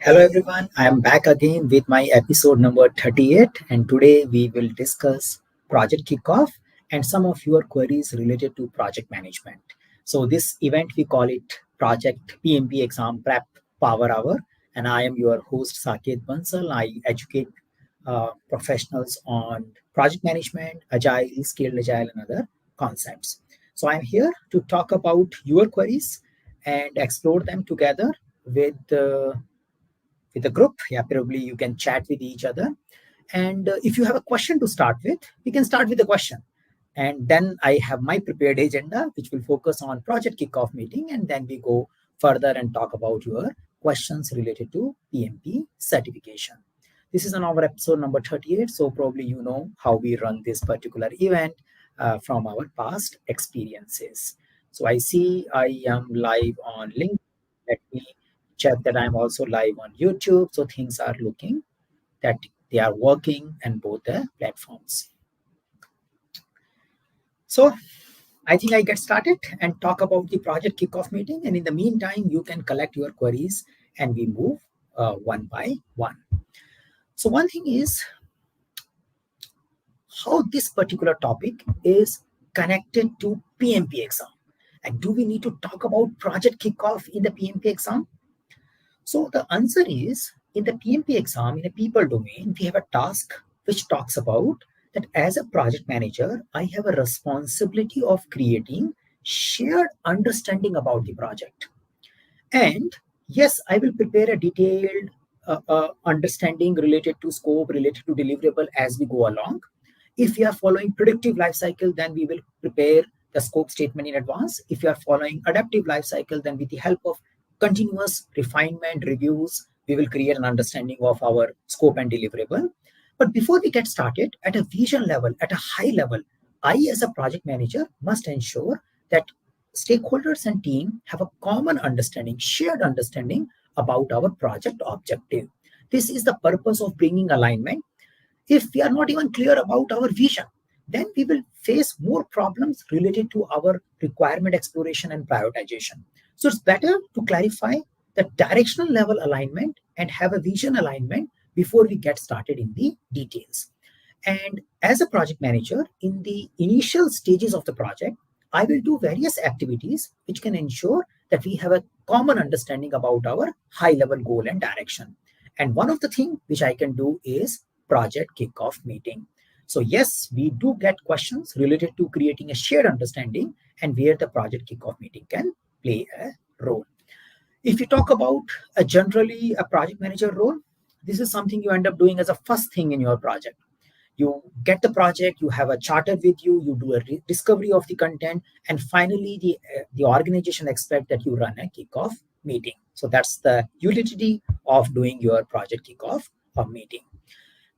Hello everyone, I am back again with my episode number 38, and today we will discuss Project Kickoff and some of your queries related to project management. So this event we call it Project PMP Exam Prep Power Hour, and I am your host Saket Bansal. I educate professionals on project management, agile, scaled agile, and other concepts. So I'm here to talk about your queries and explore them together with a group. Yeah, probably you can chat with each other. And if you have a question to start with, we can start with a question. And then I have my prepared agenda, which will focus on project kickoff meeting. And then we go further and talk about your questions related to PMP certification. This is on our episode number 38. So probably you know how we run this particular event from our past experiences. So I see I am live on LinkedIn. Let me check that I'm also live on YouTube. So things are looking that they are working in both the platforms. So I think I get started and talk about the project kickoff meeting. And in the meantime, you can collect your queries and we move one by one. So one thing is how this particular topic is connected to PMP exam. And do we need to talk about project kickoff in the PMP exam? So the answer is in the PMP exam, in a people domain, we have a task which talks about that as a project manager, I have a responsibility of creating shared understanding about the project. And yes, I will prepare a detailed understanding related to scope, related to deliverable as we go along. If we are following predictive life cycle, then we will prepare the scope statement in advance. If you are following adaptive life cycle, then with the help of continuous refinement reviews, we will create an understanding of our scope and deliverable. But before we get started, at a vision level, at a high level, I as a project manager must ensure that stakeholders and team have a common understanding, shared understanding about our project objective. This is the purpose of bringing alignment. If we are not even clear about our vision, then we will face more problems related to our requirement exploration and prioritization. So it's better to clarify the directional level alignment and have a vision alignment before we get started in the details. And as a project manager, in the initial stages of the project, I will do various activities which can ensure that we have a common understanding about our high level goal and direction. And one of the things which I can do is project kickoff meeting. So yes, we do get questions related to creating a shared understanding and where the project kickoff meeting can play a role. If you talk about generally a project manager role, this is something you end up doing as a first thing in your project. You get the project, you have a charter with you, you do a discovery of the content, and finally the organization expect that you run a kickoff meeting. So that's the utility of doing your project kickoff meeting.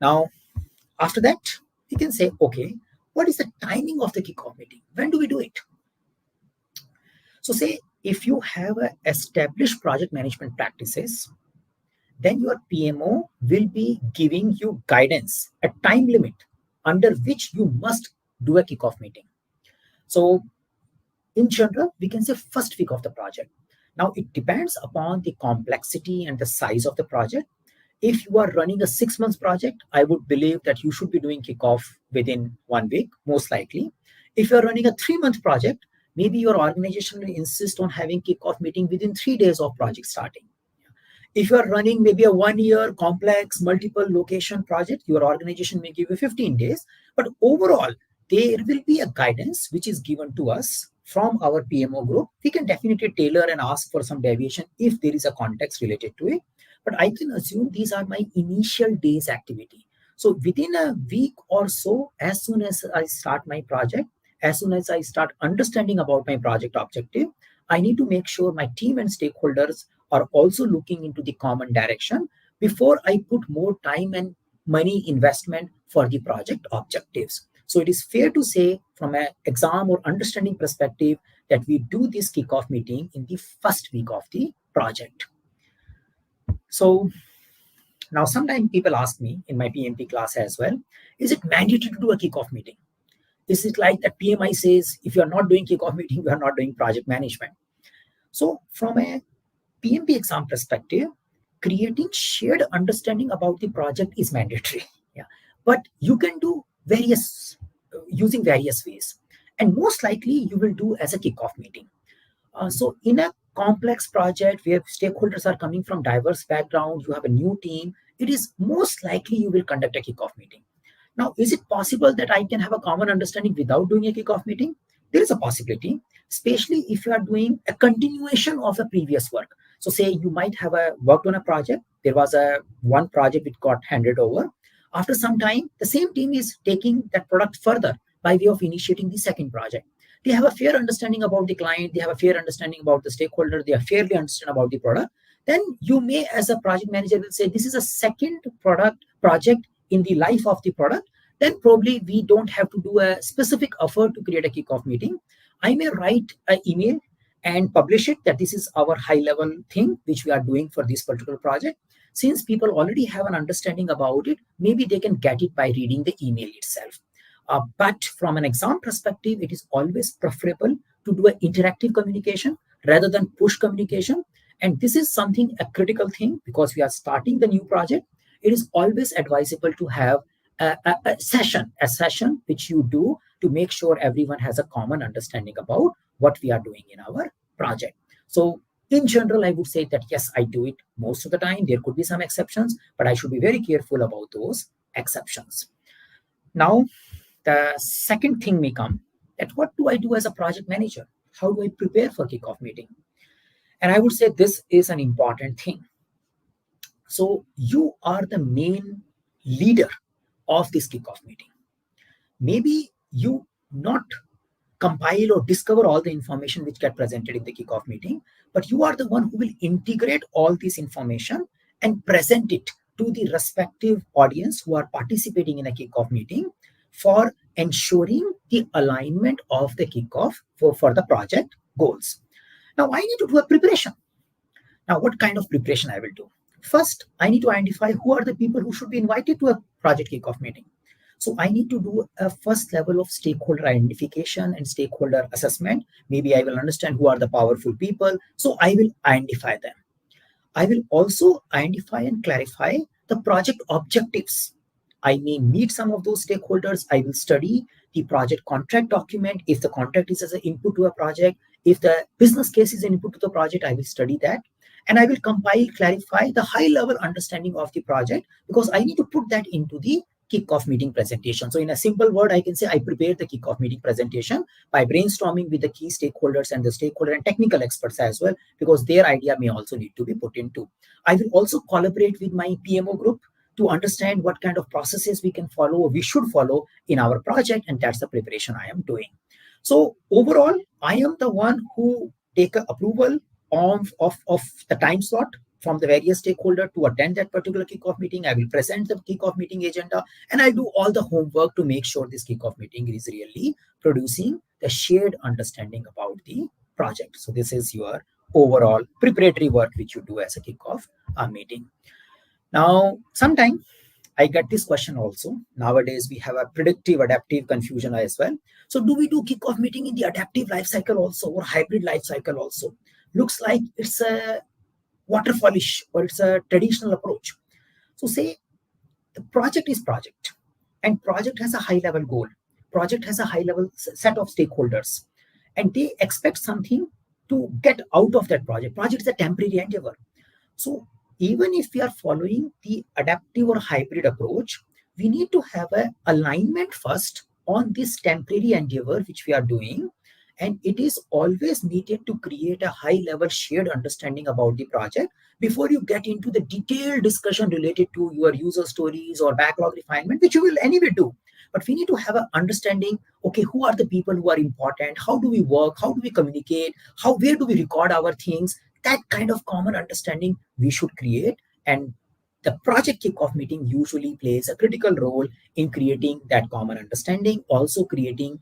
Now, after that, we can say, okay, what is the timing of the kickoff meeting? When do we do it? So say if you have established project management practices, then your PMO will be giving you guidance, a time limit under which you must do a kickoff meeting. So in general, we can say first week of the project. Now it depends upon the complexity and the size of the project. If you are running a 6 months project, I would believe that you should be doing kickoff within 1 week, most likely. If you are running a 3-month project, maybe your organization will insist on having kickoff meeting within 3 days of project starting. If you are running maybe a 1-year complex multiple location project, your organization may give you 15 days. But overall, there will be a guidance which is given to us from our PMO group. We can definitely tailor and ask for some deviation if there is a context related to it. But I can assume these are my initial days activity. So within a week or so, as soon as I start my project, as soon as I start understanding about my project objective, I need to make sure my team and stakeholders are also looking into the common direction before I put more time and money investment for the project objectives. So it is fair to say from an exam or understanding perspective that we do this kickoff meeting in the first week of the project. So now sometimes people ask me in my PMP class as well, is it mandatory to do a kickoff meeting? Is it like that PMI says, if you're not doing kickoff meeting, we are not doing project management? So from a PMP exam perspective, creating shared understanding about the project is mandatory. Yeah, but you can do using various ways, and most likely you will do as a kickoff meeting. So in a complex project where stakeholders are coming from diverse backgrounds, you have a new team, it is most likely you will conduct a kickoff meeting. Now, is it possible that I can have a common understanding without doing a kickoff meeting? There is a possibility, especially if you are doing a continuation of a previous work. So say you might have worked on a project. There was a one project which got handed over. After some time, the same team is taking that product further by way of initiating the second project. They have a fair understanding about the client. They have a fair understanding about the stakeholder. They are fairly understand about the product. Then you may, as a project manager, will say this is a second project in the life of the product. Then probably we don't have to do a specific effort to create a kickoff meeting. I may write an email and publish it that this is our high level thing which we are doing for this particular project. Since people already have an understanding about it, maybe they can get it by reading the email itself. But from an exam perspective, it is always preferable to do an interactive communication rather than push communication. And this is something, a critical thing, because we are starting the new project. It is always advisable to have a session which you do to make sure everyone has a common understanding about what we are doing in our project. So in general, I would say that yes, I do it most of the time. There could be some exceptions, but I should be very careful about those exceptions. Now, the second thing may come that what do I do as a project manager? How do I prepare for kickoff meeting? And I would say this is an important thing. So you are the main leader of this kickoff meeting. Maybe you not compile or discover all the information which get presented in the kickoff meeting, but you are the one who will integrate all this information and present it to the respective audience who are participating in a kickoff meeting for ensuring the alignment of the kickoff for the project goals. Now, I need to do a preparation. Now, what kind of preparation I will do? First, I need to identify who are the people who should be invited to a project kickoff meeting. So I need to do a first level of stakeholder identification and stakeholder assessment. Maybe I will understand who are the powerful people. So I will identify them. I will also identify and clarify the project objectives. I may meet some of those stakeholders. I will study the project contract document. If the contract is as an input to a project, if the business case is an input to the project, I will study that. And I will compile, clarify the high level understanding of the project because I need to put that into the kickoff meeting presentation. So in a simple word, I can say I prepared the kickoff meeting presentation by brainstorming with the key stakeholders and the stakeholder and technical experts as well, because their idea may also need to be put into. I will also collaborate with my PMO group to understand what kind of processes we can follow or we should follow in our project. And that's the preparation I am doing. So overall, I am the one who take a approval of the time slot from the various stakeholder to attend that particular kickoff meeting. I will present the kickoff meeting agenda and I do all the homework to make sure this kickoff meeting is really producing the shared understanding about the project. So this is your overall preparatory work which you do as a kickoff meeting. Now, sometimes I get this question also. Nowadays, we have a predictive adaptive confusion as well. So do we do kickoff meeting in the adaptive life cycle also or hybrid life cycle also? Looks like it's a waterfallish or it's a traditional approach. So say the project is project and project has a high level goal. Project has a high level set of stakeholders and they expect something to get out of that project. Project is a temporary endeavor. So even if we are following the adaptive or hybrid approach, we need to have an alignment first on this temporary endeavor which we are doing. And it is always needed to create a high level shared understanding about the project before you get into the detailed discussion related to your user stories or backlog refinement, which you will anyway do. But we need to have an understanding, okay, who are the people who are important? How do we work? How do we communicate? Where do we record our things? That kind of common understanding we should create. And the project kickoff meeting usually plays a critical role in creating that common understanding, also creating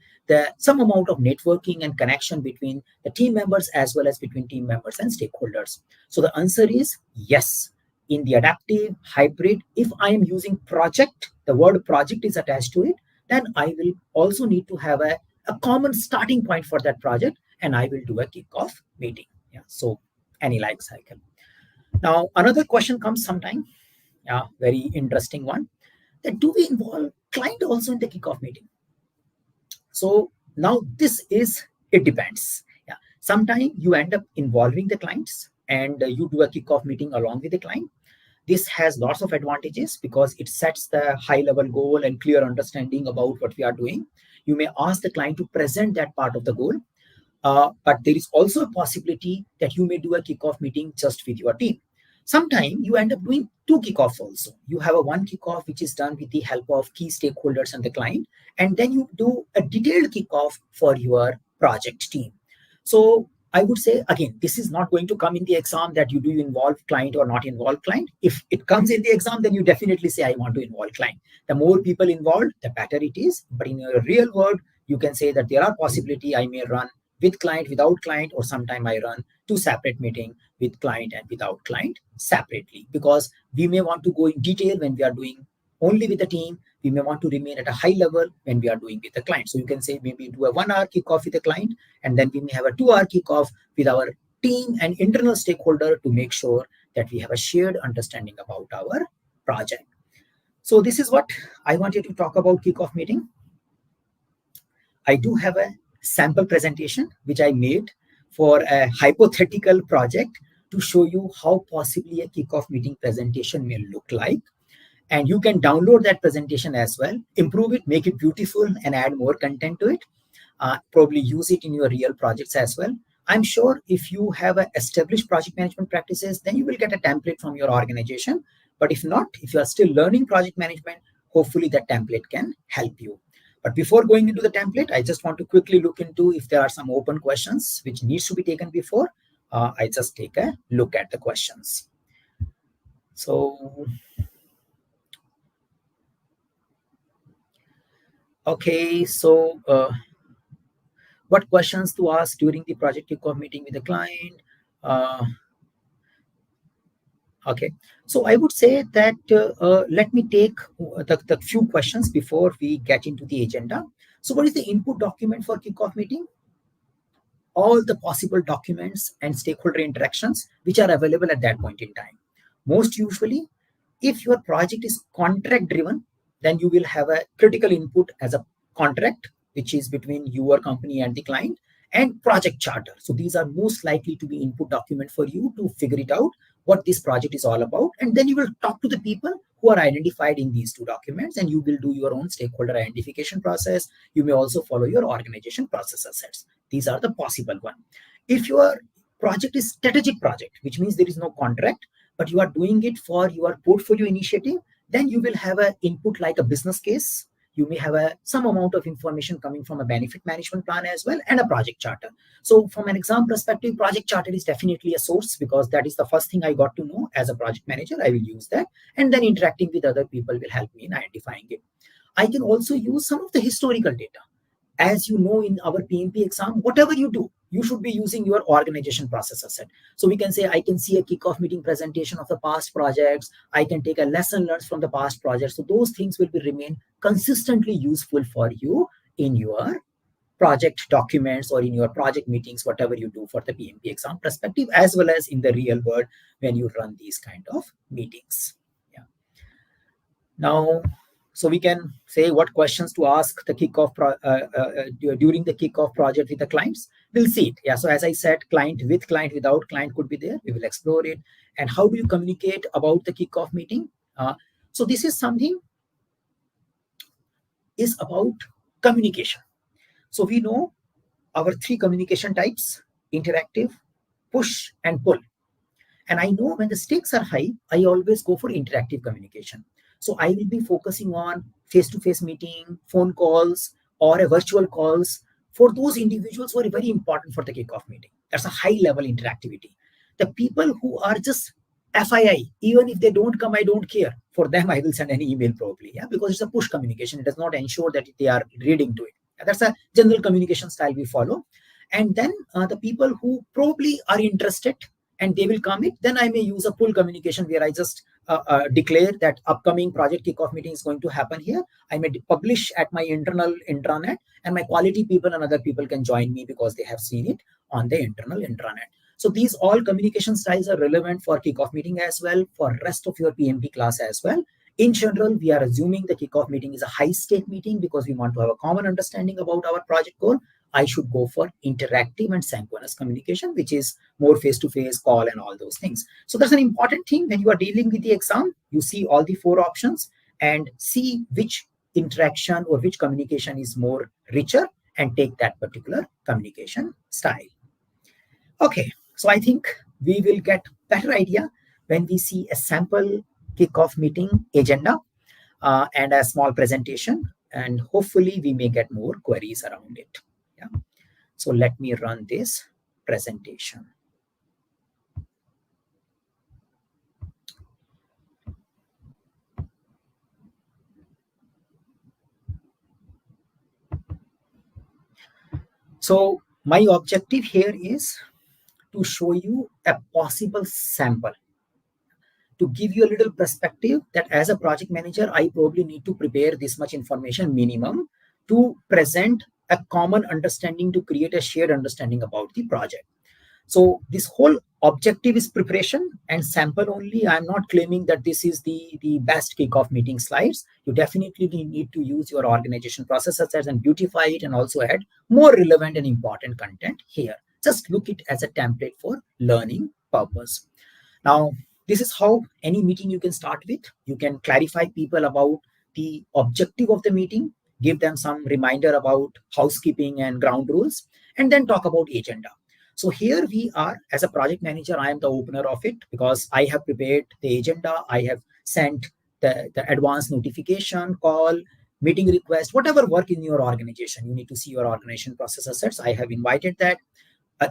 some amount of networking and connection between the team members as well as between team members and stakeholders. So the answer is yes. In the adaptive hybrid, if I am using project, the word project is attached to it, then I will also need to have a common starting point for that project and I will do a kickoff meeting. Yeah. So any life cycle. Now, another question comes sometime, yeah, very interesting one, that do we involve client also in the kickoff meeting? So now this is, it depends. Yeah, sometimes you end up involving the clients and you do a kickoff meeting along with the client. This has lots of advantages because it sets the high level goal and clear understanding about what we are doing. You may ask the client to present that part of the goal, but there is also a possibility that you may do a kickoff meeting just with your team. Sometimes you end up doing two kickoffs also. You have a one kickoff which is done with the help of key stakeholders and the client, and then you do a detailed kickoff for your project team. So I would say, again, this is not going to come in the exam that you do involve client or not involve client. If it comes in the exam, then you definitely say, I want to involve client. The more people involved, the better it is. But in a real world, you can say that there are possibility I may run with client, without client, or sometime I run two separate meeting with client and without client separately, because we may want to go in detail when we are doing only with the team. We may want to remain at a high level when we are doing with the client. So you can say maybe do a 1 hour kickoff with the client, and then we may have a 2 hour kickoff with our team and internal stakeholder to make sure that we have a shared understanding about our project. So this is what I wanted to talk about kickoff meeting. I do have a sample presentation which I made for a hypothetical project to show you how possibly a kickoff meeting presentation may look like. And you can download that presentation as well, improve it, make it beautiful, and add more content to it. Probably use it in your real projects as well. I'm sure if you have established project management practices, then you will get a template from your organization. But if not, if you are still learning project management, hopefully that template can help you. But before going into the template, I just want to quickly look into if there are some open questions which needs to be taken before. I just take a look at the questions. So, okay, so what questions to ask during the project kickoff meeting with the client? Okay, so I would say that let me take the few questions before we get into the agenda. So what is the input document for kickoff meeting? All the possible documents and stakeholder interactions which are available at that point in time. Most usually, if your project is contract driven, then you will have a critical input as a contract, which is between your company and the client, and project charter. So these are most likely to be input document for you to figure it out what this project is all about. And then you will talk to the people who are identified in these two documents, and you will do your own stakeholder identification process. You may also follow your organization process assets. These are the possible one. If your project is strategic project, which means there is no contract, but you are doing it for your portfolio initiative, then you will have an input like a business case. You may have some amount of information coming from a benefit management plan as well, and a project charter. So from an exam perspective, project charter is definitely a source, because that is the first thing I got to know as a project manager. I will use that, and then interacting with other people will help me in identifying it. I can also use some of the historical data. As you know, in our PMP exam, whatever you do, you should be using your organization process asset. So we can say, I can see a kickoff meeting presentation of the past projects. I can take a lesson learned from the past projects. So those things will be remain consistently useful for you in your project documents or in your project meetings, whatever you do for the PMP exam perspective, as well as in the real world when you run these kind of meetings. Yeah. Now, so we can say what questions to ask the kickoff during the kickoff project with the clients. We'll see it. Yeah. So as I said, client with client, without client could be there. We will explore it. And how do you communicate about the kickoff meeting? So this is something is about communication. So we know our three communication types: interactive, push, and pull. And I know when the stakes are high, I always go for interactive communication. So I will be focusing on face-to-face meeting, phone calls, or a virtual calls for those individuals who are very important for the kickoff meeting. That's a high-level interactivity. The people who are just FII, even if they don't come, I don't care. For them, I will send an email probably, yeah, because it's a push communication. It does not ensure that they are reading to it. That's a general communication style we follow. And then the people who probably are interested and they will commit, then I may use a pull communication where I just declare that upcoming project kickoff meeting is going to happen here. I may publish at my internal intranet, and my quality people and other people can join me because they have seen it on the internal intranet. So these all communication styles are relevant for kickoff meeting as well, for rest of your PMP class as well. In general, we are assuming the kickoff meeting is a high stake meeting because we want to have a common understanding about our project goal. I should go for interactive and synchronous communication, which is more face-to-face call and all those things. So that's an important thing when you are dealing with the exam. You see all the 4 options and see which interaction or which communication is more richer and take that particular communication style. Okay, so I think we will get better idea when we see a sample kickoff meeting agenda and a small presentation, and hopefully we may get more queries around it. Yeah. So let me run this presentation. So my objective here is to show you a possible sample, to give you a little perspective that as a project manager, I probably need to prepare this much information minimum to present a common understanding, to create a shared understanding about the project. So this whole objective is preparation and sample only. I'm not claiming that this is the best kickoff meeting slides. You definitely need to use your organization processes and beautify it and also add more relevant and important content here. Just look it as a template for learning purpose. Now, this is how any meeting you can start with. You can clarify people about the objective of the meeting, give them some reminder about housekeeping and ground rules, and then talk about agenda. So here we are, as a project manager, I am the opener of it because I have prepared the agenda. I have sent the advance notification, call, meeting request, whatever work in your organization. You need to see your organization process assets. I have invited that.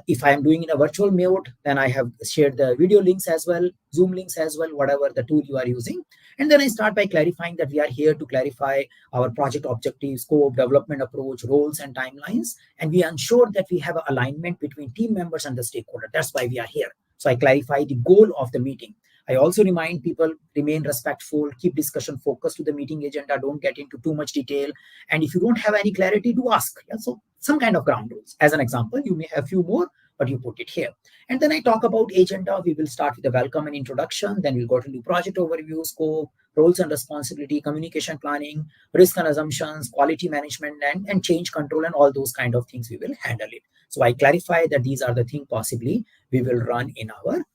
If I am doing in a virtual mode, then I have shared the video links as well, Zoom links as well, whatever the tool you are using. And then I start by clarifying that we are here to clarify our project objectives, scope, development approach, roles, and timelines. And we ensure that we have an alignment between team members and the stakeholder. That's why we are here. So I clarify the goal of the meeting. I also remind people, remain respectful, keep discussion focused to the meeting agenda, don't get into too much detail. And if you don't have any clarity, do ask. Yeah? So some kind of ground rules. As an example, you may have a few more, but you put it here. And then I talk about agenda. We will start with a welcome and introduction. Then we'll go to the project overview, scope, roles and responsibility, communication planning, risk and assumptions, quality management, and change control, and all those kind of things we will handle it. So I clarify that these are the things possibly we will run in our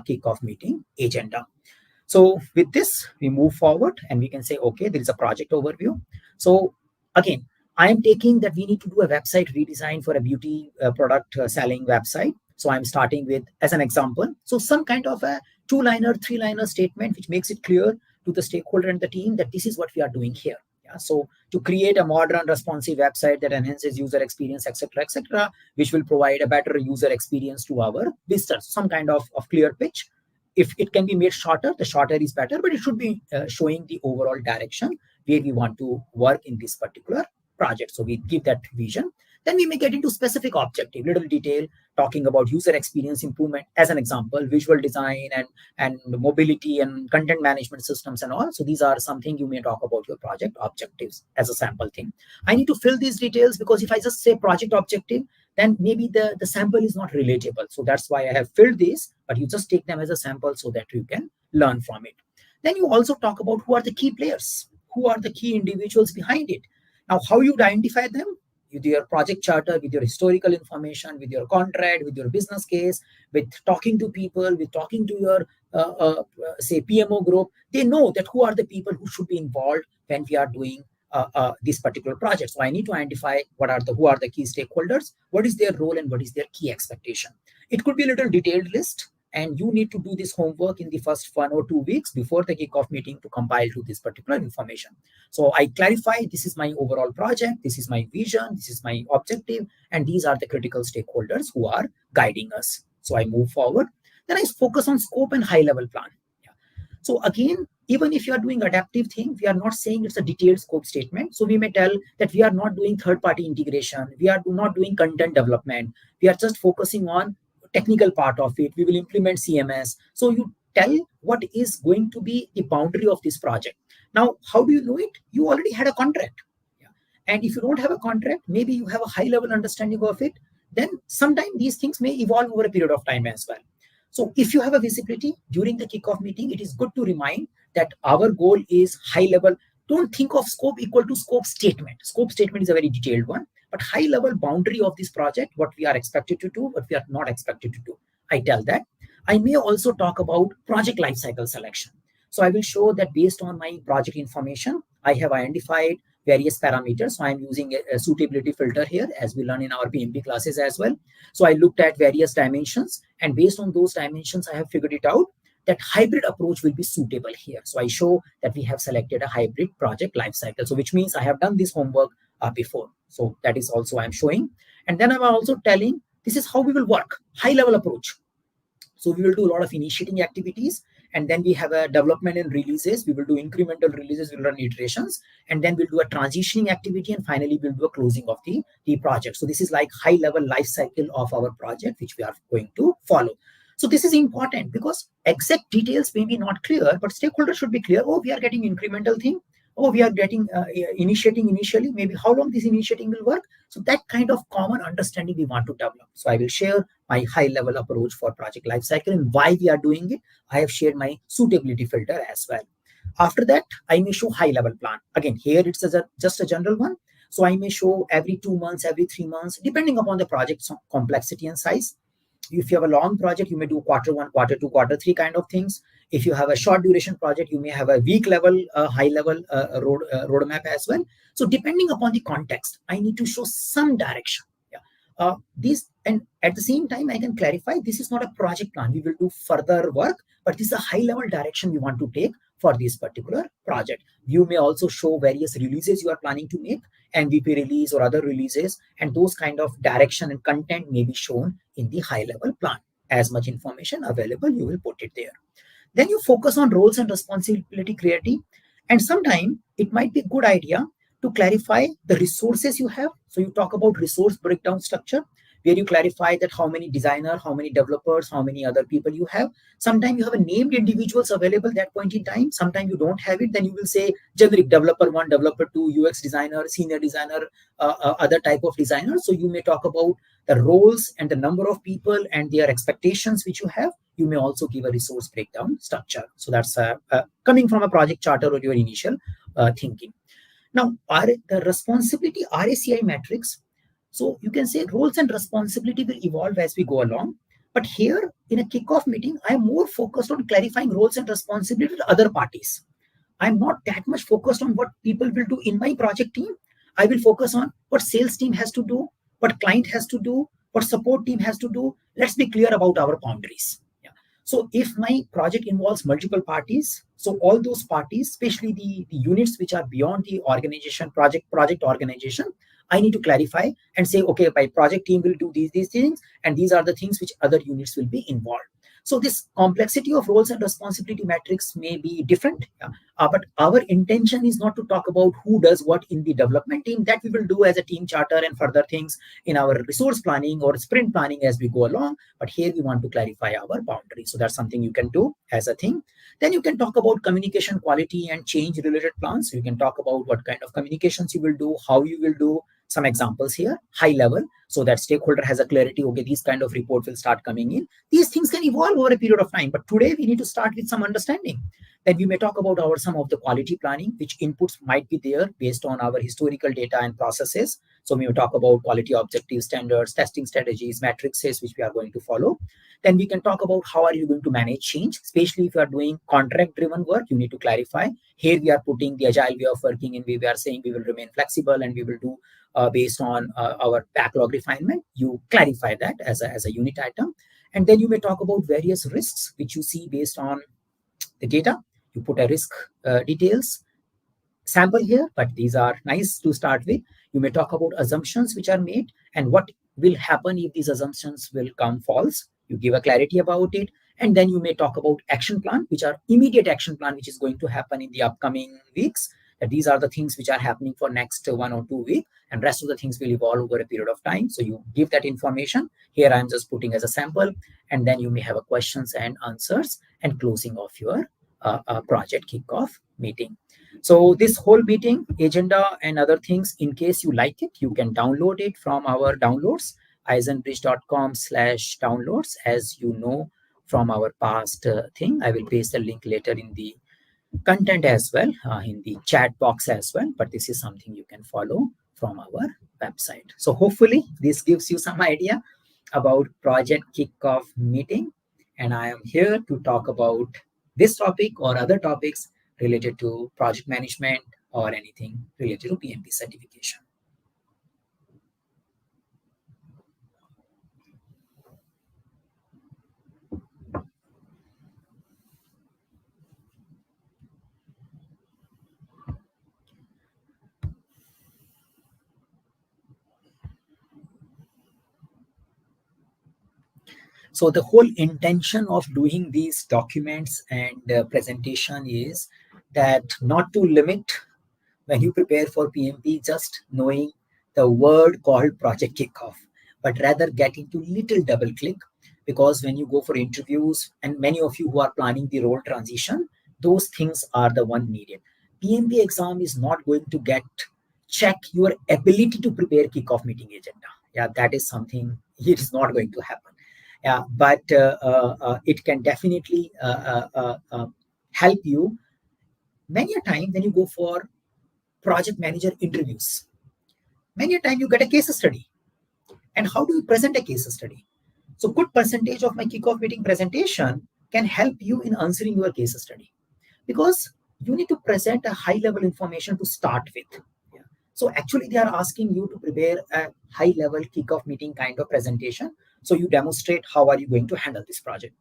kickoff meeting agenda. So with this, we move forward and we can say, okay, there is a project overview. So again, I am taking that we need to do a website redesign for a beauty product selling website. So I'm starting with, as an example, so some kind of a 2-liner, 3-liner statement, which makes it clear to the stakeholder and the team that this is what we are doing here. Yeah? So to create a modern, responsive website that enhances user experience, etc., which will provide a better user experience to our visitors, some kind of clear pitch. If it can be made shorter, the shorter is better, but it should be showing the overall direction where we want to work in this particular project. So we give that vision. Then we may get into specific objective, little detail, talking about user experience improvement, as an example, visual design and mobility and content management systems and all. So these are something you may talk about your project objectives as a sample thing. I need to fill these details because if I just say project objective, then maybe the sample is not relatable. So that's why I have filled these, but you just take them as a sample so that you can learn from it. Then you also talk about who are the key players, who are the key individuals behind it. Now, how you identify them? With your project charter, with your historical information, with your contract, with your business case, with talking to people, with talking to your, say, PMO group. They know that who are the people who should be involved when we are doing this particular project. So I need to identify who are the key stakeholders, what is their role, and what is their key expectation. It could be a little detailed list, and you need to do this homework in the first 1 or 2 weeks before the kickoff meeting to compile to this particular information. So I clarify, this is my overall project, this is my vision, this is my objective, and these are the critical stakeholders who are guiding us. So I move forward. Then I focus on scope and high-level plan. Yeah. So again, even if you are doing adaptive thing, we are not saying it's a detailed scope statement. So we may tell that we are not doing third-party integration, we are not doing content development, we are just focusing on technical part of it. We will implement CMS. So you tell what is going to be the boundary of this project. Now, how do you know it? You already had a contract. Yeah. And if you don't have a contract, maybe you have a high level understanding of it. then sometimes these things may evolve over a period of time as well. So if you have a visibility during the kickoff meeting, it is good to remind that our goal is high level. Don't think of scope equal to scope statement. Scope statement is a very detailed one, but high level boundary of this project, what we are expected to do, what we are not expected to do. I tell that. I may also talk about project lifecycle selection. So I will show that based on my project information, I have identified various parameters. So I'm using a suitability filter here, as we learn in our PMP classes as well. So I looked at various dimensions, and based on those dimensions, I have figured it out that hybrid approach will be suitable here. So I show that we have selected a hybrid project lifecycle. So which means I have done this homework before. So that is also I'm showing. And then I'm also telling this is how we will work, high level approach. So we will do a lot of initiating activities, and then we have a development and releases. We will do incremental releases, we'll run iterations, and then we'll do a transitioning activity, and finally we'll do a closing of the project. So this is like high level life cycle of our project, which we are going to follow. So this is important because exact details may be not clear, but stakeholders should be clear. Oh, we are getting incremental thing. Oh, we are getting initiating initially, maybe how long this initiating will work. So that kind of common understanding we want to develop. So I will share my high level approach for project lifecycle and why we are doing it. I have shared my suitability filter as well. After that, I may show high level plan. Again, here it's just a general one. So I may show every 2 months, every 3 months, depending upon the project's complexity and size. If you have a long project, you may do quarter 1, quarter 2, quarter 3 kind of things. If you have a short duration project, you may have a week level, high level roadmap as well. So depending upon the context, I need to show some direction. Yeah. And at the same time, I can clarify this is not a project plan. We will do further work, but this is a high level direction we want to take for this particular project. You may also show various releases you are planning to make, MVP release or other releases, and those kind of direction and content may be shown in the high level plan. As much information available, you will put it there. Then you focus on roles and responsibility clarity. And sometimes it might be a good idea to clarify the resources you have. So you talk about resource breakdown structure, where you clarify that how many designer, how many developers, how many other people you have. Sometimes you have a named individuals available at that point in time. Sometimes you don't have it. Then you will say generic developer 1, developer 2, UX designer, senior designer, other type of designer. So you may talk about the roles and the number of people and their expectations which you have. You may also give a resource breakdown structure. So that's coming from a project charter or your initial thinking. Now, the responsibility RACI matrix. So you can say roles and responsibility will evolve as we go along. But here in a kickoff meeting, I'm more focused on clarifying roles and responsibility to other parties. I'm not that much focused on what people will do in my project team. I will focus on what sales team has to do, what client has to do, what support team has to do. Let's be clear about our boundaries. So if my project involves multiple parties, so all those parties, especially the units which are beyond the organization, project organization, I need to clarify and say, okay, my project team will do these things, and these are the things which other units will be involved. So this complexity of roles and responsibility matrix may be different, but our intention is not to talk about who does what in the development team. That we will do as a team charter and further things in our resource planning or sprint planning as we go along. But here we want to clarify our boundary. So that's something you can do as a thing. Then you can talk about communication quality and change related plans. So you can talk about what kind of communications you will do, how you will do. Some examples here, high level, so that stakeholder has a clarity, okay, these kind of report will start coming in. These things can evolve over a period of time, but today we need to start with some understanding. Then we may talk about some of the quality planning, which inputs might be there based on our historical data and processes. So we will talk about quality objective standards, testing strategies, matrices, which we are going to follow. Then we can talk about how are you going to manage change, especially if you are doing contract-driven work. You need to clarify. Here we are putting the agile way of working, and we are saying we will remain flexible and we will do based on our backlog refinement. You clarify that as a unit item. And then you may talk about various risks which you see based on the data. You put a risk details sample here, but these are nice to start with. You may talk about assumptions which are made and what will happen if these assumptions will come false. You give a clarity about it. And then you may talk about action plan, which are immediate action plan, which is going to happen in the upcoming weeks. That these are the things which are happening for next 1 or 2 weeks, and rest of the things will evolve over a period of time. So you give that information. Here I'm just putting as a sample, and then you may have a questions and answers and closing of your project kickoff meeting. So this whole meeting agenda and other things, in case you like it, you can download it from our downloads. eisenbridge.com/downloads. As you know from our past thing, I will paste the link later in the content as well, in the chat box as well, but this is something you can follow from our website. So hopefully this gives you some idea about Project Kickoff Meeting, and I am here to talk about this topic or other topics related to project management or anything related to PMP certification. So the whole intention of doing these documents and presentation is that not to limit when you prepare for PMP just knowing the word called Project Kickoff, but rather get into little double click, because when you go for interviews and many of you who are planning the role transition, those things are the one needed. PMP exam is not going to check your ability to prepare kickoff meeting agenda. Yeah, that is something it is not going to happen. Yeah, but it can definitely help you many a time when you go for project manager interviews. Many a time you get a case study. And how do you present a case study? So good percentage of my kickoff meeting presentation can help you in answering your case study, because you need to present a high level information to start with. Yeah. So actually they are asking you to prepare a high level kickoff meeting kind of presentation. So you demonstrate how are you going to handle this project.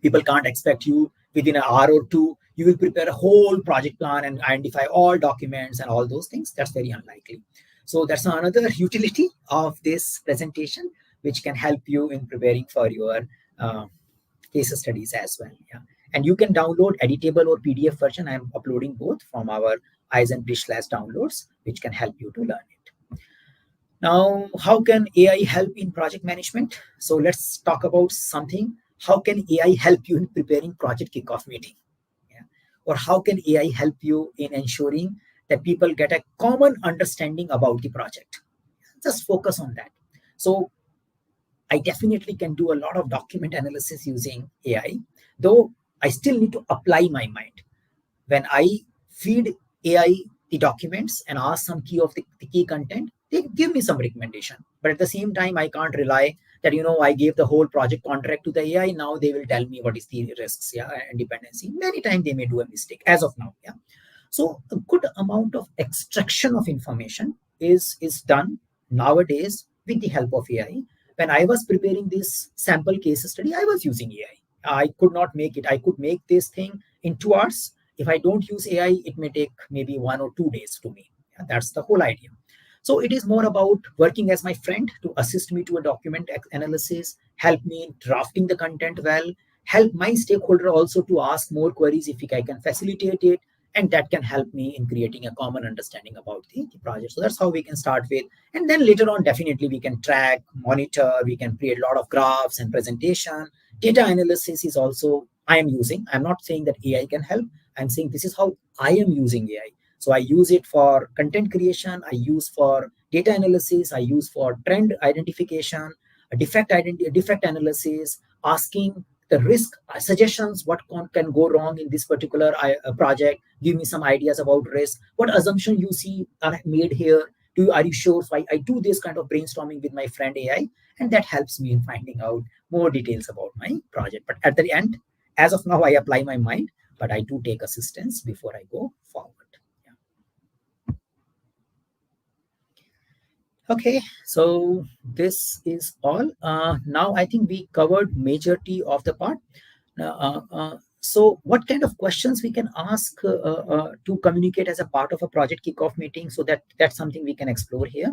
People can't expect you within an hour or two you will prepare a whole project plan and identify all documents and all those things. That's very unlikely. So that's another utility of this presentation, which can help you in preparing for your case studies as well. Yeah. And you can download editable or PDF version. I'm uploading both from our Eisenbridge/downloads, which can help you to learn it. Now, how can AI help in project management? So let's talk about something. How can AI help you in preparing project kickoff meeting? Yeah. Or how can AI help you in ensuring that people get a common understanding about the project? Just focus on that. So I definitely can do a lot of document analysis using AI, though I still need to apply my mind. When I feed AI the documents and ask some key of the key content, they give me some recommendation. But at the same time, I can't rely that, I gave the whole project contract to the AI. Now they will tell me what is the risks, and dependency. Many times they may do a mistake as of now. Yeah. So a good amount of extraction of information is done nowadays with the help of AI. When I was preparing this sample case study, I was using AI. I could not make it. I could make this thing in 2 hours. If I don't use AI, it may take maybe 1 or 2 days to me. Yeah, that's the whole idea. So it is more about working as my friend to assist me to a document analysis, help me in drafting the content well, help my stakeholder also to ask more queries if I can facilitate it, and that can help me in creating a common understanding about the project. So that's how we can start with. And then later on, definitely we can track, monitor, we can create a lot of graphs and presentation. Data analysis is also I am using. I'm not saying that AI can help. I'm saying this is how I am using AI. So I use it for content creation. I use for data analysis. I use for trend identification, defect analysis, asking the risk suggestions, what can go wrong in this particular project. Give me some ideas about risk. What assumption you see are made here? Are you sure? So I do this kind of brainstorming with my friend AI, and that helps me in finding out more details about my project. But at the end, as of now, I apply my mind, but I do take assistance before I go forward. Okay, so this is all. Now I think we covered majority of the part. So what kind of questions we can ask to communicate as a part of a project kickoff meeting? So that's something we can explore here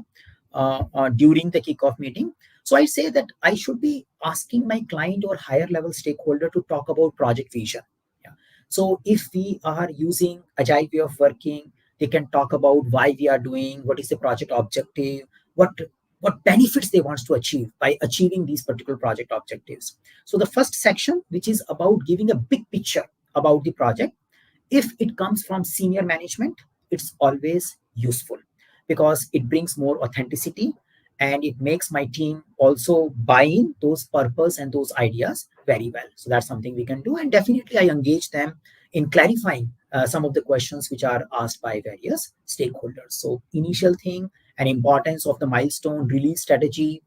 during the kickoff meeting. So I say that I should be asking my client or higher level stakeholder to talk about project vision. Yeah. So if we are using agile way of working, they can talk about why we are doing, what is the project objective, what benefits they want to achieve by achieving these particular project objectives. So the first section, which is about giving a big picture about the project, if it comes from senior management, it's always useful because it brings more authenticity and it makes my team also buy in those purpose and those ideas very well. So that's something we can do, and definitely I engage them in clarifying some of the questions which are asked by various stakeholders. So initial thing, and importance of the milestone, release strategy,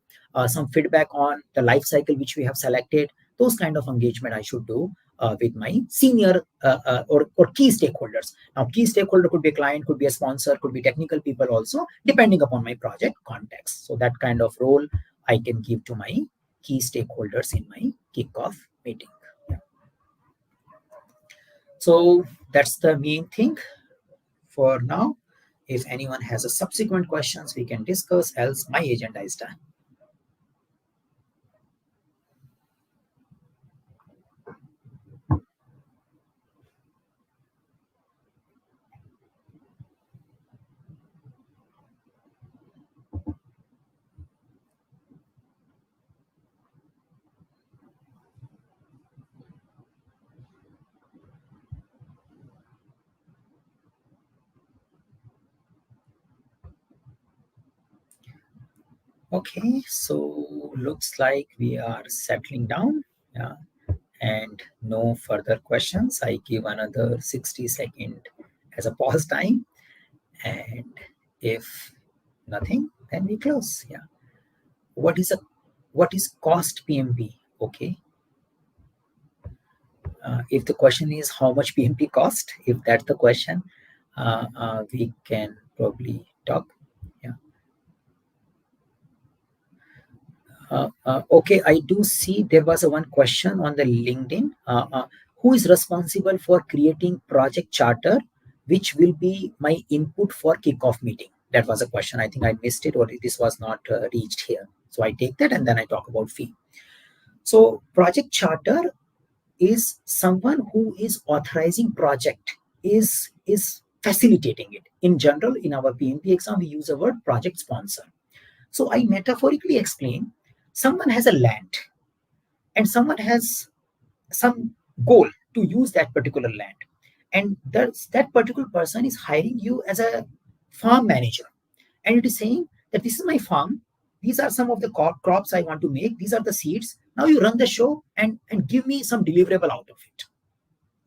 some feedback on the life cycle which we have selected, those kind of engagement I should do with my senior or key stakeholders. Now, key stakeholder could be a client, could be a sponsor, could be technical people also, depending upon my project context. So that kind of role I can give to my key stakeholders in my kickoff meeting. Yeah. So that's the main thing for now. If anyone has a subsequent questions, we can discuss, else my agenda is done. Okay, so looks like we are settling down. Yeah. And no further questions. I give another 60 seconds as a pause time. And if nothing, then we close. Yeah. What is cost PMP? Okay. If the question is how much PMP cost, if that's the question, we can probably talk. Yeah. Okay, I do see there was one question on the LinkedIn. Who is responsible for creating project charter, which will be my input for kickoff meeting? That was a question. I think I missed it, or this was not reached here. So I take that and then I talk about fee. So project charter is someone who is authorizing project, is facilitating it. In general, in our PMP exam, we use the word project sponsor. So I metaphorically explain, someone has a land and someone has some goal to use that particular land. And that particular person is hiring you as a farm manager. And it is saying that this is my farm. These are some of the crops I want to make. These are the seeds. Now you run the show and give me some deliverable out of it.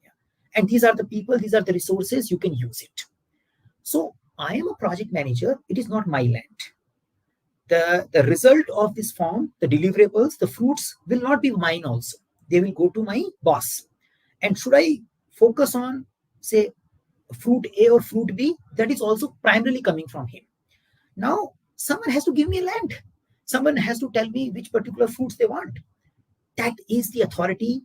Yeah. And these are the people, these are the resources, you can use it. So I am a project manager. It is not my land. The result of this farm, the deliverables, the fruits will not be mine also. They will go to my boss. And should I focus on, say, fruit A or fruit B, that is also primarily coming from him. Now, someone has to give me land. Someone has to tell me which particular fruits they want. That is the authority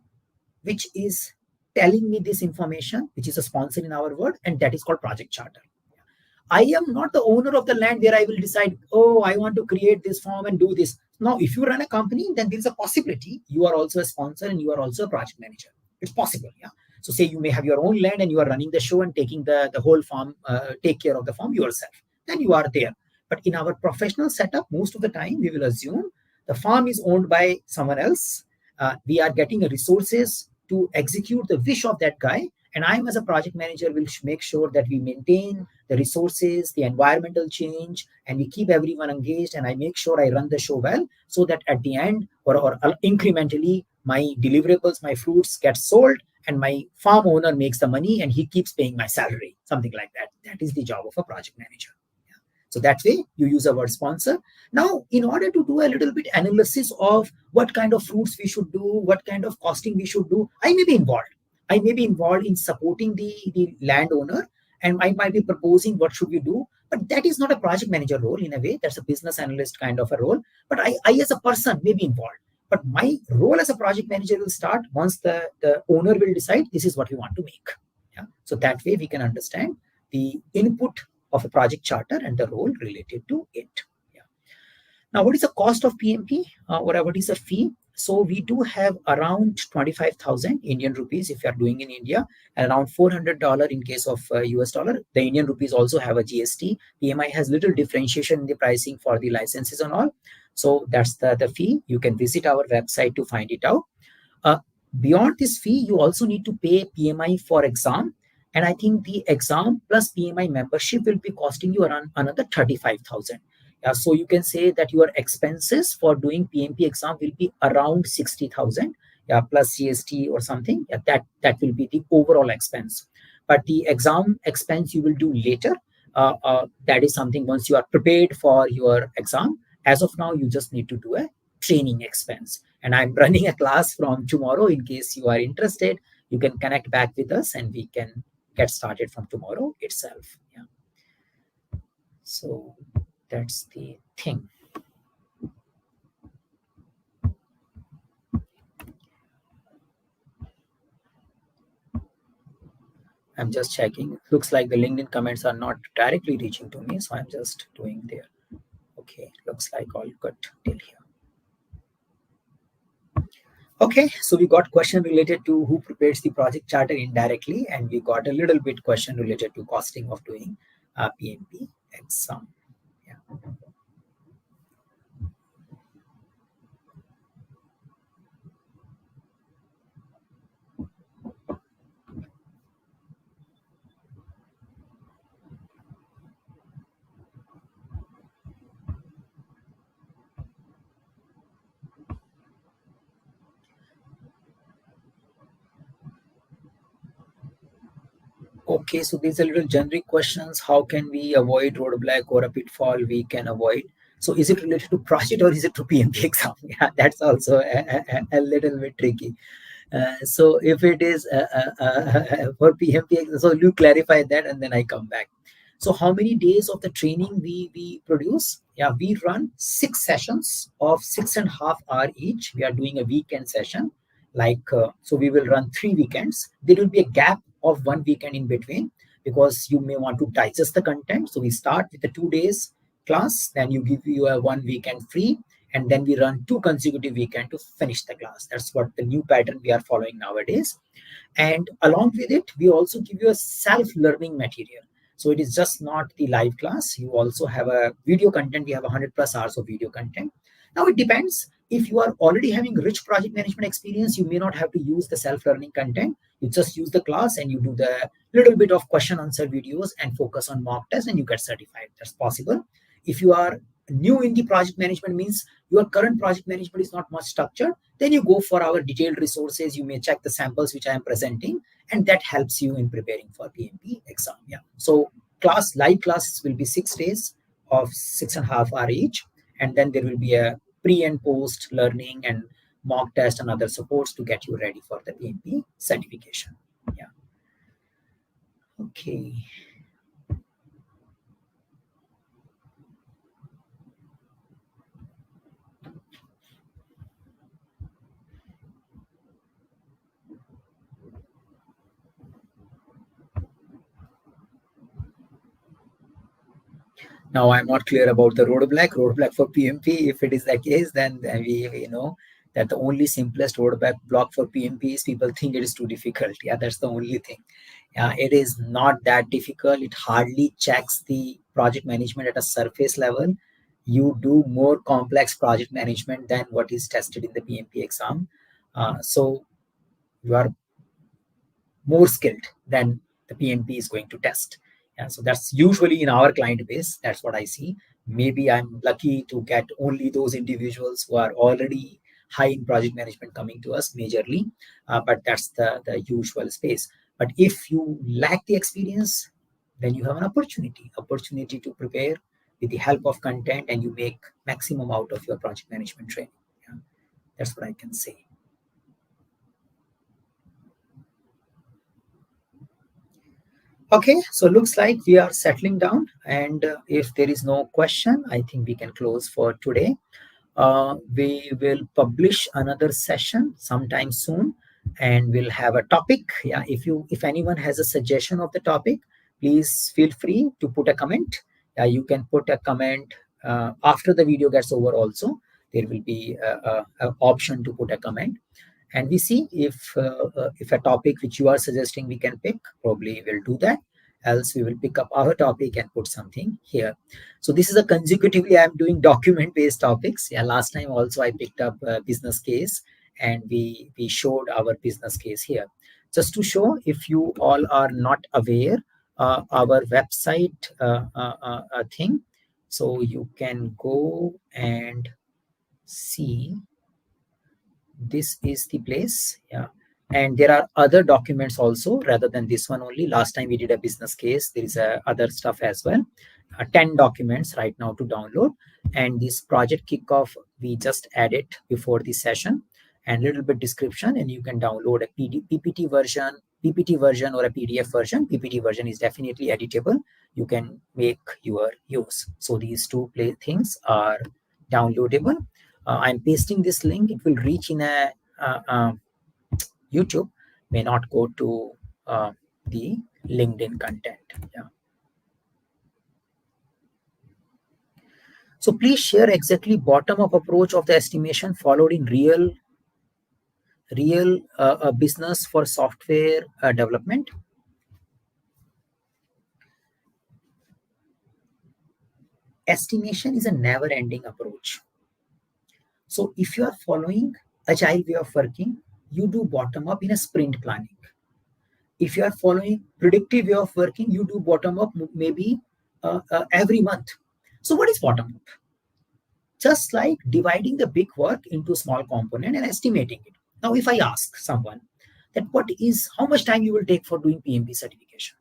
which is telling me this information, which is a sponsor in our word, and that is called project charter. I am not the owner of the land where I will decide, oh, I want to create this farm and do this. Now, if you run a company, then there's a possibility you are also a sponsor and you are also a project manager. It's possible, yeah. So say you may have your own land and you are running the show and taking the whole farm, take care of the farm yourself. Then you are there. But in our professional setup, most of the time, we will assume the farm is owned by someone else. We are getting resources to execute the wish of that guy. And I, as a project manager, will make sure that we maintain the resources, the environmental change, and we keep everyone engaged. And I make sure I run the show well so that at the end or incrementally, my deliverables, my fruits get sold and my farm owner makes the money and he keeps paying my salary, something like that. That is the job of a project manager. So that way you use the word sponsor. Now, in order to do a little bit analysis of what kind of fruits we should do, what kind of costing we should do, I may be involved. I may be involved in supporting the landowner, and I might be proposing what should we do. But that is not a project manager role in a way. That's a business analyst kind of a role. But I as a person may be involved. But my role as a project manager will start once the owner will decide this is what we want to make. Yeah. So that way we can understand the input of a project charter and the role related to it. Yeah. Now, what is the cost of PMP or what is the fee? So we do have around 25,000 Indian rupees if you are doing in India, and around $400 in case of US dollar. The Indian rupees also have a GST. PMI has little differentiation in the pricing for the licenses and all. So that's the fee. You can visit our website to find it out. Beyond this fee, you also need to pay PMI for exam. And I think the exam plus PMI membership will be costing you around another 35,000. So you can say that your expenses for doing PMP exam will be around 60,000, plus GST or something. That will be the overall expense. But the exam expense you will do later. That is something once you are prepared for your exam. As of now, you just need to do a training expense. And I'm running a class from tomorrow. In case you are interested, you can connect back with us and we can get started from tomorrow itself. Yeah. So that's the thing. I'm just checking. Looks like the LinkedIn comments are not directly reaching to me, so I'm just doing there. Okay, looks like all good till here. Okay, so we got question related to who prepares the project charter indirectly, and we got a little bit question related to costing of doing PMP exam. Yeah. Okay, so these are little generic questions. How can we avoid roadblock or a pitfall we can avoid? So is it related to project or is it to PMP exam? Yeah, that's also a little bit tricky. So if it is for PMP, so you clarify that and then I come back. So how many days of the training we produce? Yeah, we run 6 sessions of 6.5 hours each. We are doing a weekend session. So we will run 3 weekends. There will be a gap of 1 weekend in between because you may want to digest the content. So we start with the 2 days class, then you give you a 1 weekend free, and then we run 2 consecutive weekends to finish the class. That's what the new pattern we are following nowadays. And along with it, we also give you a self-learning material. So it is just not the live class. You also have a video content. We have 100 plus hours of video content. Now it depends. If you are already having rich project management experience, you may not have to use the self-learning content. You just use the class and you do the little bit of question answer videos and focus on mock test and you get certified. That's possible. If you are new in the project management, means your current project management is not much structured, then you go for our detailed resources. You may check the samples which I am presenting, and that helps you in preparing for PMP exam. Yeah. So live classes will be 6 days of 6.5 hours each, and then there will be a pre and post learning and mock test and other supports to get you ready for the PMP certification. Yeah. Okay. Now I'm not clear about the roadblock for PMP. If it is the case, then we know that the only simplest roadblock block for PMP is people think it is too difficult. Yeah, that's the only thing. It is not that difficult. It hardly checks the project management at a surface level. You do more complex project management than what is tested in the PMP exam. So you are more skilled than the PMP is going to test. Yeah, so that's usually in our client base. That's what I see. Maybe I'm lucky to get only those individuals who are already high in project management coming to us majorly, but that's the usual space. But if you lack the experience, then you have an opportunity to prepare with the help of content and you make maximum out of your project management training. Yeah, that's what I can say. Okay, so looks like we are settling down, and if there is no question, I think we can close for today. We will publish another session sometime soon, and we'll have a topic. Yeah, if anyone has a suggestion of the topic, please feel free to put a comment. You can put a comment after the video gets over. Also, there will be a option to put a comment and we see if a topic which you are suggesting we can pick, probably we'll do that. Else we will pick up our topic and put something here. So this is a consecutively I'm doing document based topics. Yeah, last time also I picked up a business case and we showed our business case here just to show. If you all are not aware, our website thing, So you can go and see, this is the place. Yeah. And there are other documents also rather than this one only. Last time we did a business case. There is other stuff as well. 10 documents right now to download. And this project kickoff, we just added before the session, and little bit description, and you can download a PPT version or a PDF version. PPT version is definitely editable. You can make your use. So these two things are downloadable. I'm pasting this link. It will reach in a YouTube, may not go to the LinkedIn content. Yeah. So please share exactly bottom-up approach of the estimation followed in real business for software development. Estimation is a never-ending approach. So if you are following agile way of working, you do bottom-up in a sprint planning. If you are following predictive way of working, you do bottom-up maybe every month. So what is bottom-up? Just like dividing the big work into small component and estimating it. Now, if I ask someone that how much time you will take for doing PMP certification?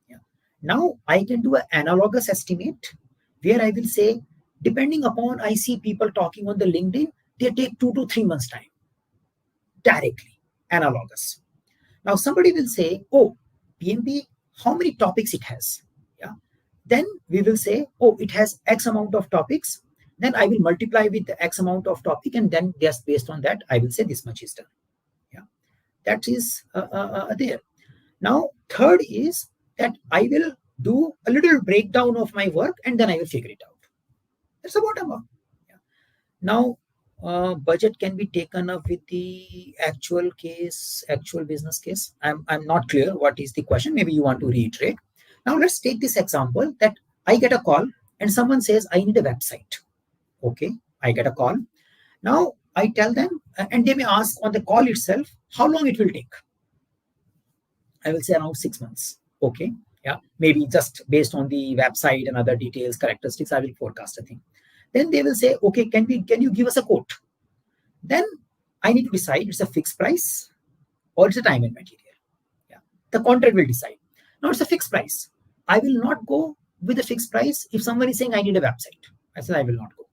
Yeah. Now I can do an analogous estimate where I will say, depending upon, I see people talking on the LinkedIn, they take 2 to 3 months time. Directly, analogous. Now somebody will say, oh, PMP, how many topics it has? Yeah. Then we will say, oh, it has X amount of topics. Then I will multiply with the X amount of topic, and then just based on that, I will say this much is done. Yeah, that is there. Now, third is that I will do a little breakdown of my work, and then I will figure it out. That's the bottom up. Yeah. Now, budget can be taken up with the actual business case. I'm not clear what is the question. Maybe you want to reiterate. Now, let's take this example that I get a call and someone says, I need a website. Okay, I get a call. Now I tell them, and they may ask on the call itself, how long it will take. I will say around 6 months. Okay, yeah, maybe just based on the website and other details, characteristics, I will forecast a thing. Then they will say, okay, can you give us a quote? Then I need to decide it's a fixed price or it's a time and material. Yeah, the contract will decide. Now it's a fixed price. I will not go with a fixed price if someone is saying I need a website. I said I will not go.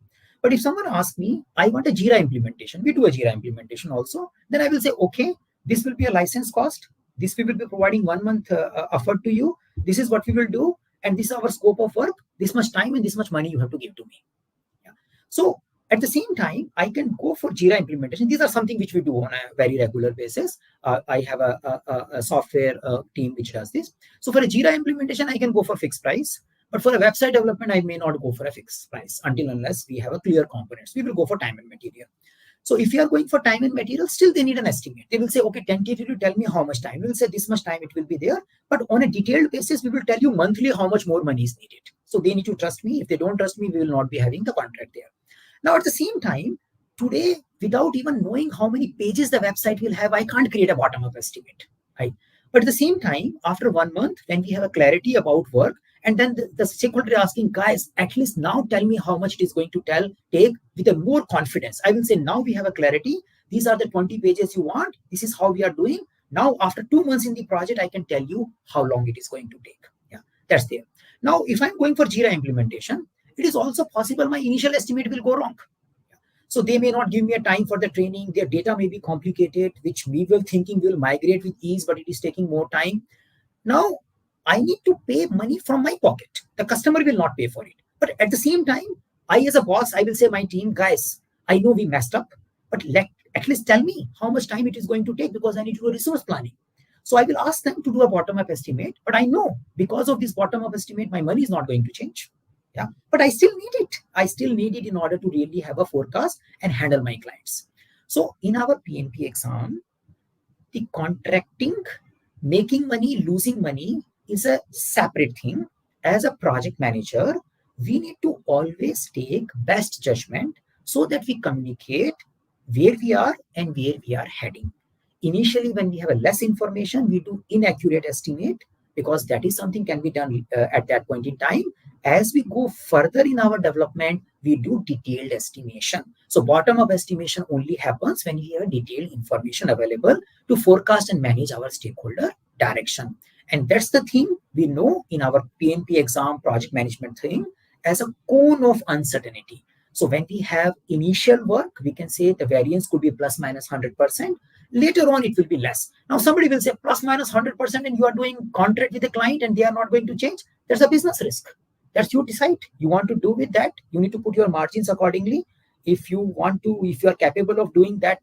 But if someone asks me, I want a Jira implementation, we do a Jira implementation also, then I will say, okay, this will be a license cost. This we will be providing 1 month effort to you. This is what we will do. And this is our scope of work. This much time and this much money you have to give to me. Yeah. So at the same time, I can go for Jira implementation. These are something which we do on a very regular basis. I have a software team which does this. So for a Jira implementation, I can go for fixed price. But for a website development, I may not go for a fixed price unless we have a clear components. We will go for time and material. So if you are going for time and material, still they need an estimate. They will say, okay, tentatively tell me how much time. We will say this much time it will be there. But on a detailed basis, we will tell you monthly how much more money is needed. So they need to trust me. If they don't trust me, we will not be having the contract there. Now, at the same time, today, without even knowing how many pages the website will have, I can't create a bottom-up estimate. Right? But at the same time, after 1 month, when we have a clarity about work, and then the stakeholder asking, guys, at least now tell me how much it is going to take with a more confidence. I will say, now we have a clarity. These are the 20 pages you want. This is how we are doing. Now, after 2 months in the project, I can tell you how long it is going to take. Yeah, that's there. Now, if I'm going for Jira implementation, it is also possible my initial estimate will go wrong. So they may not give me a time for the training. Their data may be complicated, which we were thinking will migrate with ease, but it is taking more time. Now, I need to pay money from my pocket. The customer will not pay for it. But at the same time, I as a boss, I will say my team, guys, I know we messed up, but at least tell me how much time it is going to take because I need to do resource planning. So I will ask them to do a bottom-up estimate, but I know because of this bottom-up estimate, my money is not going to change. Yeah, but I still need it. I still need it in order to really have a forecast and handle my clients. So in our PMP exam, the contracting, making money, losing money is a separate thing. As a project manager, we need to always take best judgment so that we communicate where we are and where we are heading. Initially, when we have a less information, we do inaccurate estimate because that is something can be done at that point in time. as we go further in our development, we do detailed estimation. So bottom-up estimation only happens when we have detailed information available to forecast and manage our stakeholder direction. And that's the thing we know in our PMP exam project management thing as a cone of uncertainty. So when we have initial work, we can say the variance could be plus minus 100%. Later on, it will be less. Now, somebody will say plus minus 100% and you are doing contract with the client and they are not going to change. There's a business risk. That's you decide. You want to do with that. You need to put your margins accordingly. If you are capable of doing that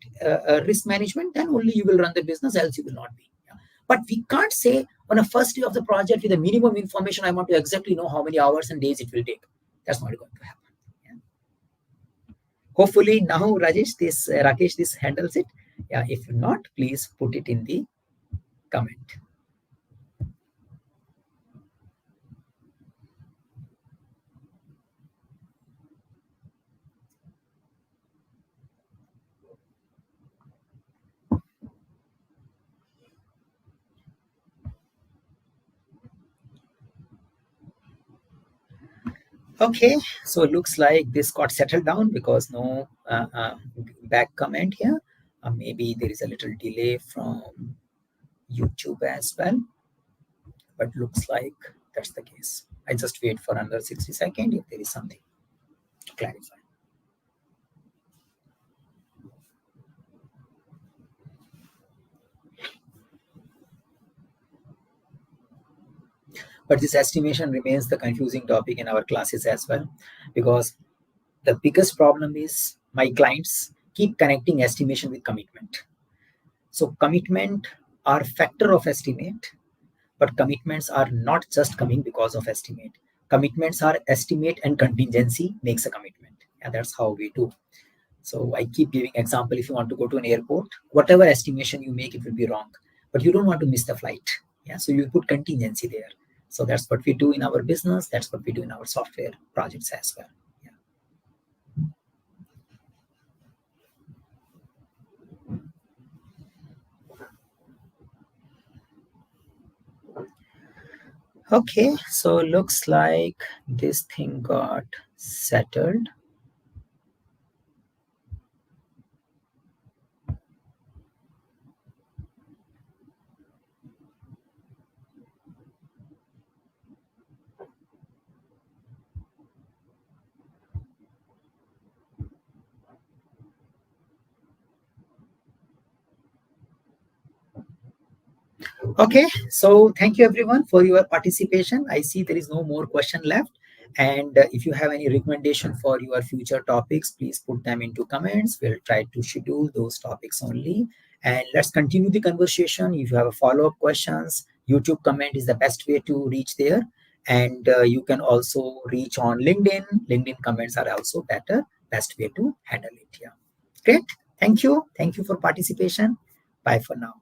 risk management, then only you will run the business, else you will not be. Yeah. But we can't say on a first day of the project with the minimum information, I want to exactly know how many hours and days it will take. That's not going to happen. Yeah. Hopefully now, Rakesh, this handles it. Yeah. If not, please put it in the comment. Okay, so it looks like this got settled down because no back comment here. Maybe there is a little delay from YouTube as well, but looks like that's the case. I just wait for another 60 seconds if there is something to clarify. But this estimation remains the confusing topic in our classes as well, because the biggest problem is my clients keep connecting estimation with commitment. So commitment are factor of estimate, but commitments are not just coming because of estimate. Commitments are estimate and contingency makes a commitment. And that's how we do. So I keep giving example. If you want to go to an airport, whatever estimation you make, it will be wrong, but you don't want to miss the flight. Yeah, so you put contingency there. So that's what we do in our business. That's what we do in our software projects as well. Yeah. Okay, so looks like this thing got settled. Okay, so thank you everyone for your participation. I see there is no more question left. And if you have any recommendation for your future topics, please put them into comments. We'll try to schedule those topics only. And let's continue the conversation. If you have a follow-up questions, YouTube comment is the best way to reach there. And you can also reach on LinkedIn. LinkedIn comments are also best way to handle it. Yeah. Great. Thank you. Thank you for participation. Bye for now.